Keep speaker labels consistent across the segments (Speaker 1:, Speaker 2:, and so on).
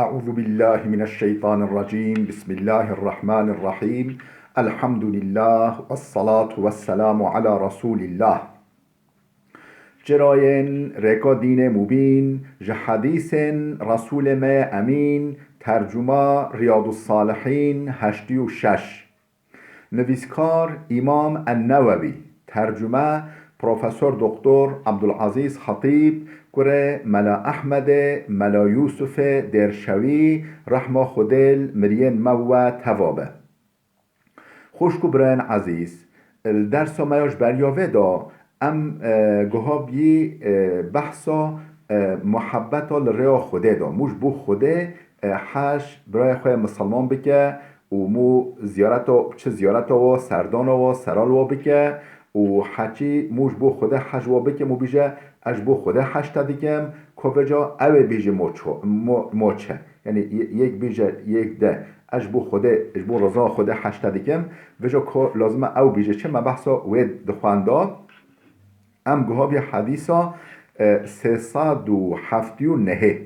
Speaker 1: أعوذ بالله من الشيطان الرجيم. بسم الله الرحمن الرحيم. الحمد لله والصلاة والسلام على رسول الله. جراين ركا دين مبين جحديث رسول ما أمين. ترجمة رياض الصالحين هشتی و شش. نویسکار امام النووی. ترجمه پروفسور دکتر عبدالعزیز خطیب کره ملا احمد ملا یوسف درشوی رحمه خودل مرین مو توابه. خوشکو برن عزیز الدرس مایاش بریاوه دا ام گهابی بحثا محبت لریا خوده دا موش بو خوده حش برای خواه مسلمان بکه و مو زیارت و سردان و سرال و بکه و حچی موش بو خوده حج و بکه مو بیجه اش بو خوده حج تدیکم که بجا او بیجه موچه یعنی یک بیجه یک ده اش بو خوده اش بو رضا خوده حج تدیکم بجا که لازمه او بیجه چه مبحثا وید دخوانده ام گوها بی حدیثا 379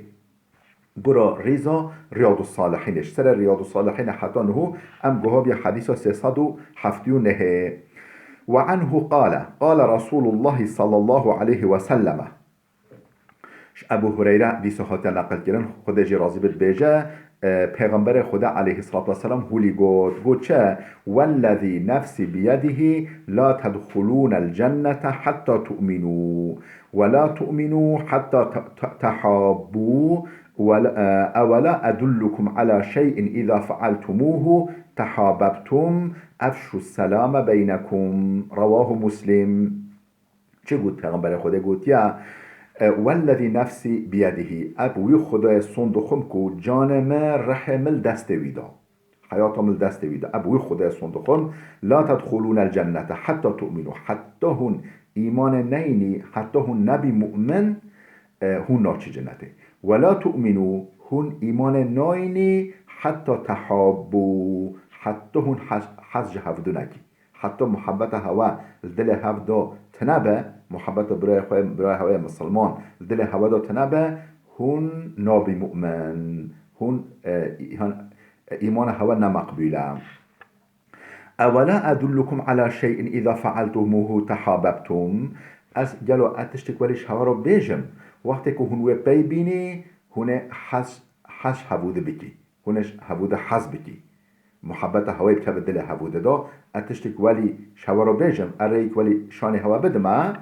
Speaker 1: برا ريزا رياض الصالحين سر رياض الصالحين حتى انه ام جهاب حديث 379 وعنه قال رسول الله صلى الله عليه وسلم. ابو هريره دي صحات نقل کردن خود جی راضی بد بیجه پیغمبر خدا علیه الصلاة والسلام هولی گفت چه والذی نفسی بیده لا تدخلون الجنة حتى تؤمنوا ولا تؤمنوا حتى تحابوا اولا ادلكم على شيء اذا فعلتموه تحاببتم افشوا السلام بينكم رواه مسلم. چه گفت پیغمبر خدا گفت یا والذی نفسی بیده ابوی خدای صندوقم کو جان ما رحمل دست ویدا حیاتم دست ویدا ابوی خدای صندوقم لا تدخلون الجنة حتى تؤمنوا حتى هن ایمان نینی حتى هن نبی مؤمن هن ناچی جنته ولا تؤمنوا هن ایمان ناینی حتى تحابوا حتى هن حج هفدو نکی حتی محبت هوا دل هفدا تنبه محبت برای هوای مسلمان دل هوا دا تنبه هن نابی مؤمن هن ایمان هوا نمقبوله. اولا ادلكم على شيء اذا فعلتموه تحاببتم از گلو اتشتک ولیش هوا رو بیجم وقتی که هنوی پی بینی هنه حش هبوده بکی هنش هبوده حز بکی محبت هوای بکه دل هبوده دا اتشتک ولی شوا رو بیجم اریک ولی شان هوا بدمه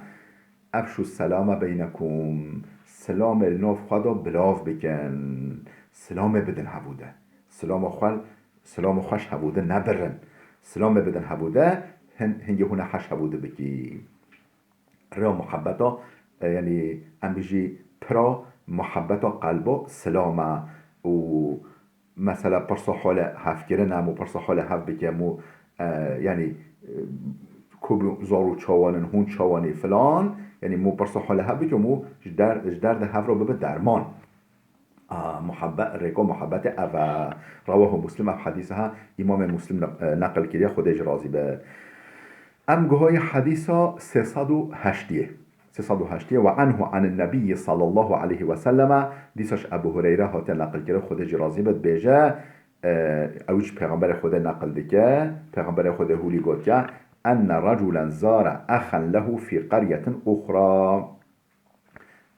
Speaker 1: افشو السلام بینکم سلام الناف خدا بلاف بکن سلام بدن هبوده سلام خوش هبوده نبرن سلام بدن هبوده هنگه هونه حش هبوده بکی ریا محبتا یعنی ام بیجی پرا محبتا قلبا سلامه و مثلا پرسا حال هف گرنم و پرسا حال هف بکم و یعنی کوب زارو چاوانن هون چاوانی فلان یعنی مو پرسا حال هف بکم و درد هف را ببه درمان محبت ریکا محبت او رواه مسلم حدیثها امام مسلم نقل کردی خودش راضی به ام گوهای حدیثا 308 و عنه عن النبي صلى الله عليه وسلم دیساش ابو هریره هات نقل کرده خودش راضی بد بیجه اوش پیغمبر خدا نقل دکه پیغمبر خدا هولی گفت که ان رجلا زار اخا له في قرية اخرى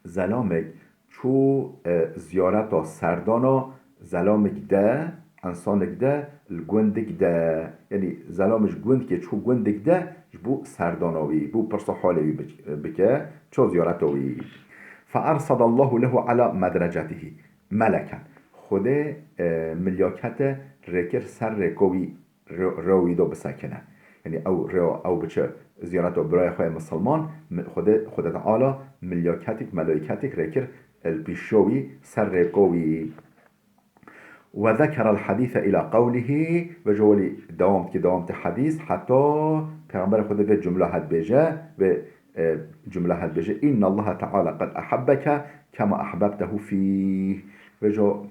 Speaker 1: زلامک چو زیارت سردانا زلامک ده انسانک ده الگوندک ده یعنی زلامش گوند که چو گوندک ده بو سردانوی بو پرسا حالوی بکه چو زیارتوی فارصد الله له على مدرجته ملکا خود ملیاکت رکر سر رکوی روی دو بسکنه یعنی او بچه زیارت برای خواه مسلمان خود تعالی ملیاکتک رکر البیشوی سر رکوی وذكر الحديث إلى قوله وجولي دوامت حديث حتى پیغمبر خدا به جمله هد بيجه إن الله تعالى قد أحبك كما أحببته فيه وجو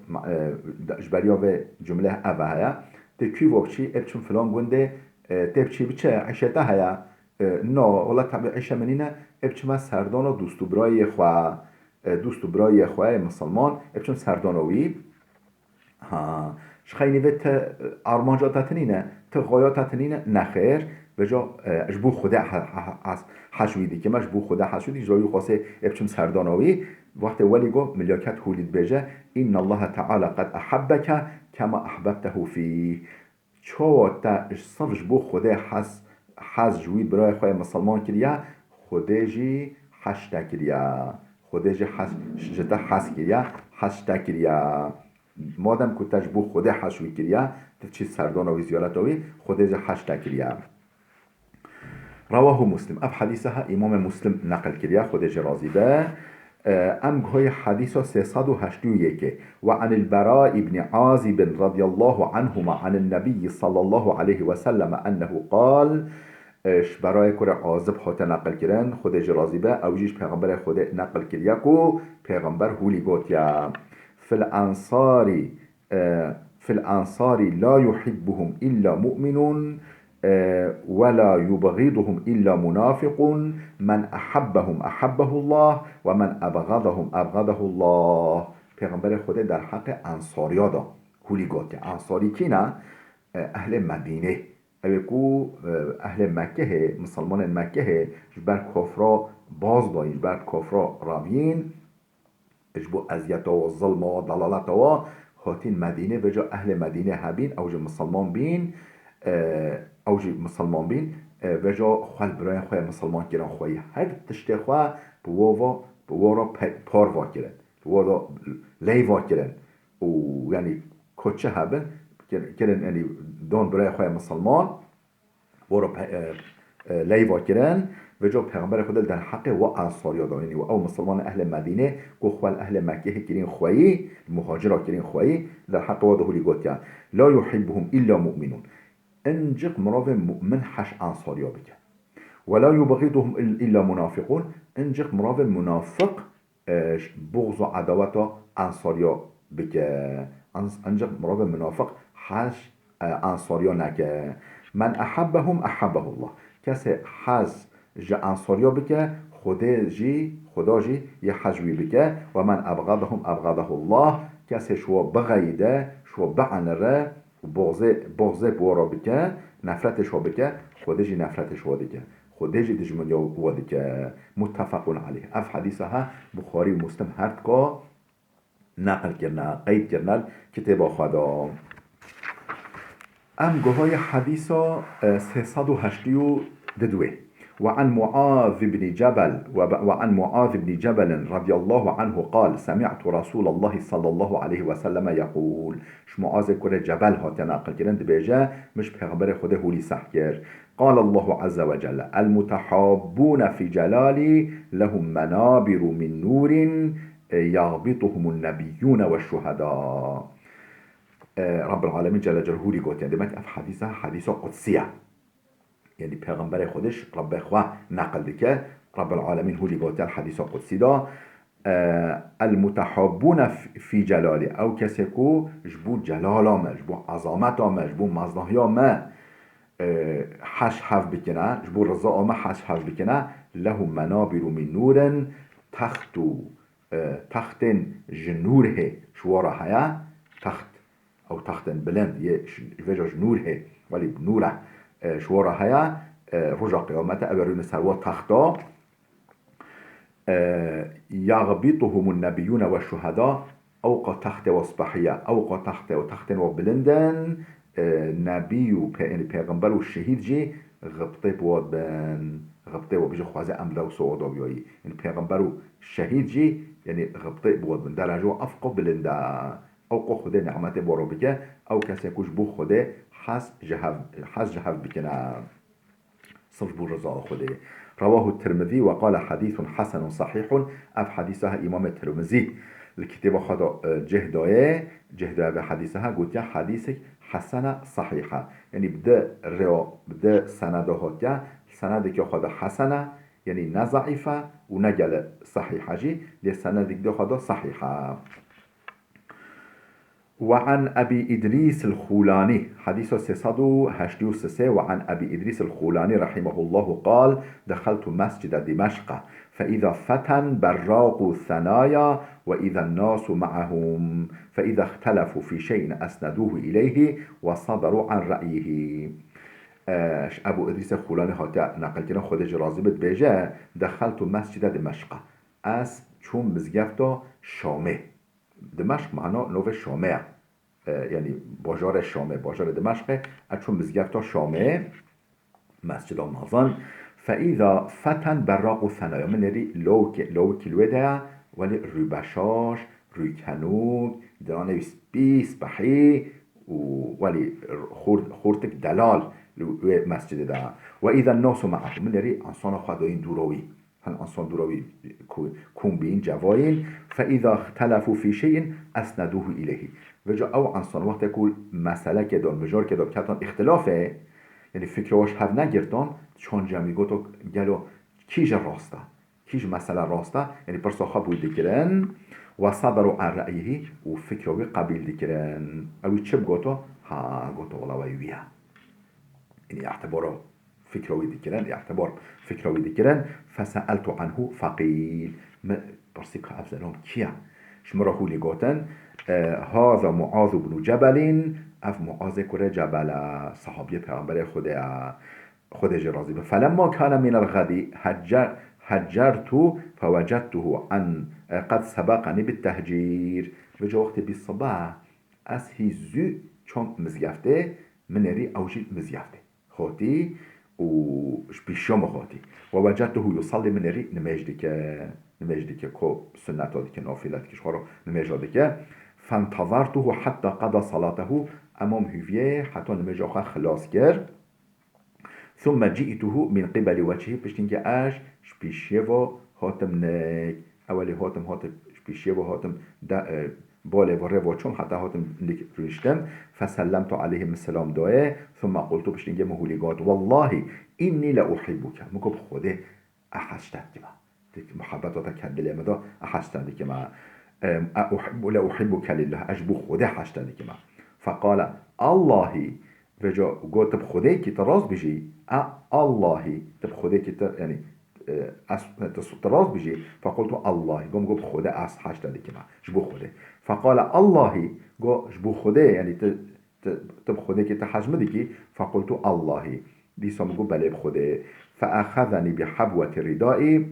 Speaker 1: جبريا به جمله أبها تكي وبشي ابچم فلان گنده تبچي بچه عشته هيا نو والله تبع عشه منينه ابچم سردان دوست و برای خواه مسلمان ابچم سردانوی ها شخيني بيت أرمانجا تتنينة تغايا تتنينة نخير بجا اجبو خدا حشویدی که مش بو خدا حشویدی جایی خاصه ابچم سردانوی وقت ولی گو ملیاکت هولید بجه این الله تعالی قد احبک کما احببته فی چو تا صفش بو خدا حز جوید برای خواه مسلمان کریا خدا جی حشتا کریا خدا جی جتا حس کریا حشتا کریا مادم که تجبو خدا حشوی کریا چی سردانوی زیارتوی خدا جی حشتا کریا رواه مسلم اف حديثها امام مسلم نقل كريا خودش راضي به ام هي حديث 381 وعن البراء بن عازب رضي الله عنهما عن النبي صلى الله عليه وسلم انه قال اش برای کره عازب خود نقل کردن خودش راضی به اوجیش پیغمبر خود نقل کریا کو پیغمبر هولی گوت یا في الانصار لا يحبهم الا مؤمن ولا يبغضهم إلا منافق من أحبهم أحبه الله ومن أبغضهم أبغضه الله پیغمبر خود در حق انصاری ها دا کولی گوت انصاری کی نه اهل مدینه اوکو اهل مکه مسلمان مکه بر کفرا باز دایش بر کفرا راوین اجبو ازیت و ظلم و ضلالت و هاتین مدینه بجا اهل مدینه هبین اوج مسلمان بین اوجی مسلمان بین و جا خوال برای خواه مسلمان کرن خواهی هر تشتی خواه بوارا پار وا کرن بوارا لی وا کرن و یعنی کچه هبن کرن یعنی دون برای خواه مسلمان بوارا لی وا کرن و جا پیغمبر خود در حق و انصاری ها یعنی و او مسلمان اهل مدینه گو خوال اهل مکه کرین خواهی مهاجر کرین خواهی در حق و دهولی گوت کرن لا يحبهم الا مؤمنون انجق مراف مؤمن حش انصاريا بك ولا يبغضهم الا منافقون انجق مراف منافق بغض و عداوت انصاريا بك انجق مراف منافق حش انصاريا نك من احبهم احبه الله کسی حز جا انصاريا بك خدا جی يحجوي بك ومن ابغضهم ابغضه الله کسی شو بغيده شو بعنره بغضه بورا بکه نفرتش ها بکه خودشی نفرتش ها دیگه خودشی دجمنیا ها دیگه متفقون علیه اف حدیثه ها بخاری و مسلم هرد که نقل کرنه قید کرنه کتاب خدا ام گوهای حدیثه 382 وعن معاذ بن جبل رضي الله عنه قال سمعت رسول الله صلى الله عليه وسلم يقول ش معاذ كره جبل هات نقل كرند بيجا مش پیغمبر خود هولي سحكر قال الله عز وجل المتحابون في جلالي لهم منابر من نور يغبطهم النبيون والشهداء رب العالمين جل جلاله هولي قلت يعني دمك اف حديثة قدسية يعني پیغمبر خودش رب خواه نقل دکه رب العالمین هولی گوتر حدیث قدسی دا المتحابون في جلاله او کسی کو جبو جلالا ما جبو عظامتا ما جبو مزنهیا ما حش حف بکنه جبو رضا ما حش حف بکنه لهم منابر من نور تخت جنوره شوارا هیا تخت او تخت بلند یه جنوره ولی بنوره شوارا هيا رجع قيامته أبرون سروا تختا يغبطهم النبيون والشهداء أوقع تخت وصبحية أوقع تخت وتخت وبلندن نبي پیغمبر والشهيد جي غبطي بود بن غبطي وبيجي خوازه أملا وصعودا بيوي يعني پیغمبر والشهيد جي يعني غبطي بود بن درجة أفقه بلندا أوقع خده نعمته بارو بكه أو كسي كوش بو خده حس جهب بكنا صف برزاء خده رواه الترمذي وقال حديث حسن صحيح اف حديثها امام الترمذي الكتاب خدا جهدايه بحديثها قلت حديثك حسن صحيحة يعني بدا سندها سندك خدا حسنة يعني نضعيفة ونجل صحيحة جي لسندك خدا صحيحة وعن أبي إدريس الخولاني حديث 383 وعن أبي إدريس الخولاني رحمه الله قال دخلت مسجد دمشق فإذا فتن براق الثنايا وإذا الناس معهم فإذا اختلفوا في شيء أسندوه إليه وصدروا عن رأيه. ابو ادریس خولانی هاته نقل کردن خودش راضی بد بیجه دخلت مسجد دمشق از چون مزگفتا شامه دمشق معنا نوع شامه یعنی باجار شامه باجار دمشق چون مزگفتا شامه مسجد نازان فإذا فتن براق ثنایا من نری لو کلوه ده ولی روی بشاش روی کنوگ درانه بیس بحی ولی خورتک دلال مسجد ده و اذا الناس معهم من نری انسان خداین دوروی هن انسان دوروی کون بین جواین فاذا اختلفوا في شيء اسندوه الیه و جا او انسان وقت یکول مسئله که دان بجار که دان کتان اختلافه یعنی فکرواش هف نگرتان چون جمعی گوتو گلو کیج راسته کیج مسئله راسته یعنی پرسا خواب بوی دکرن و صدروا عن رأیه و فکروی قبیل دکرن اوی چه بگوتو؟ ها گوتو والله ویویه يعني اعتباره فكروي دكران اعتبار فكروي دكران فسألت عنه فقيل برسيك أفزلهم كيا شمره لقوتن هذا معاذ بن جبل اف معاذ كره جبل صحابي پیغمبر خود جرازي فلما كان من الغد هجرت فوجدته عن قد سبقني بالتهجير بجا وقت بالصباح از هزو چون مزيفته منري اوجي مزيفته خاطي وشبيشوم خاطي ووجدته يصلي من ري نمجدك كو سنة ديك نافلة ديك شخارو نمجدك فانتظرته حتى قضى صلاته امام هوفيه حتى نمجاخا خلاص كر ثم جئته من قبل وجهه بشتنك اش شبيشيو هاتم نك اولي هاتم شبيشيو هاتم باله و روچم حتی هاتم رشتم فسلمت عليهم السلام دعاء ثم قلت بشتنگه مهوليگات والله إني لأحبك مكب خوده أحشتك ما محبتك كدل مدا أحشتك ما لأحبك لله أجبو خوده أحشتك ما فقال الله وجا قلت بخوده كي تراز بجي الله تبخوده كي يعني تراز بجي فقلت الله قم قب خوده أس حشتك ما جبو خوده فقال الله قو جبو خوده يعني تب خوده كي تحجمدي كي فقلت الله دي سامقو بلي بخوده فأخذني بحبوة ردائي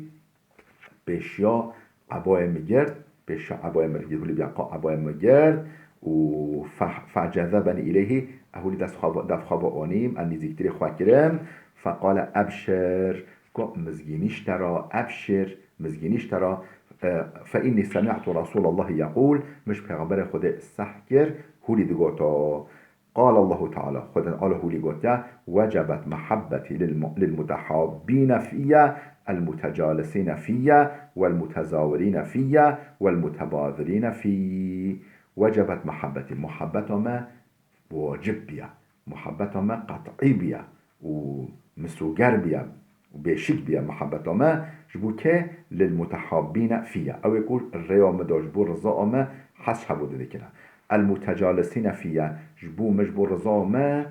Speaker 1: بشيا عباية مجرد بشيا عباية مجرد هولي بيقا عباية مجرد فجذبني إليه أهولي دف خواب آنيم أني زيكتري خواه كرم فقال أبشر قو مزجينيش ترى أبشر مزجينيش ترى فإني سمعت رسول الله يقول مش پیغمبر خود سحكر هولي دقوتا قال الله تعالى خود قال هولي قوتا وجبت محبتي للمتحابين فيا المتجالسين فيا والمتزاورين فيا والمتبادرين في وجبت محبتي محبتما واجب بيا محبتما قطعي بيا ومسوگر بيا وبيشك بيا محبتما جبوكه للمتحابين فيا او يقول الريام داجبور رضا حس هبوده دكنا المتجالسين فيا جبو مجبور رضا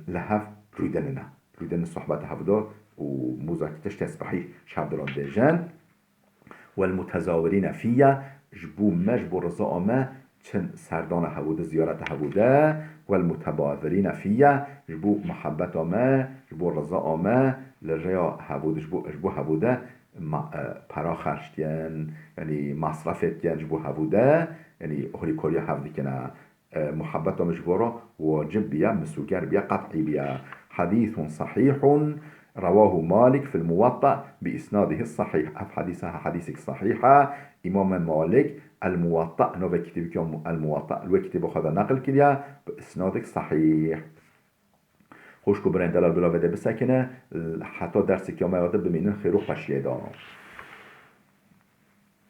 Speaker 1: لهف رويدن الصحبات هبوده ومذاكرتش تسبحي شعب دلان ديجان والمتزاورين فيا جبو مجبور رضا چن سردان هبوده زيارت هبوده والمتبادرين فيا جبو محبت جبو رضا لريا هبوده جبو هبوده پرا خرشتين يعني مصرفتين جبو هبوده يعني اخري كوريا هبوده كنا محبت جبو واجب بيا مسوكر بيا قطعي بيا حديث صحيح رواه مالك في الموطأ بإسناده الصحيح حديثها حديثك صحيحة إمام مالك الموطأ نوع كتابك الموطأ لو كتاب خدا نقل كليا بإسنادك صحيح خوشكو برين دلال بلا وده بسكنه حتى درسك يوم ياده بمينن خيرو خشيه دارم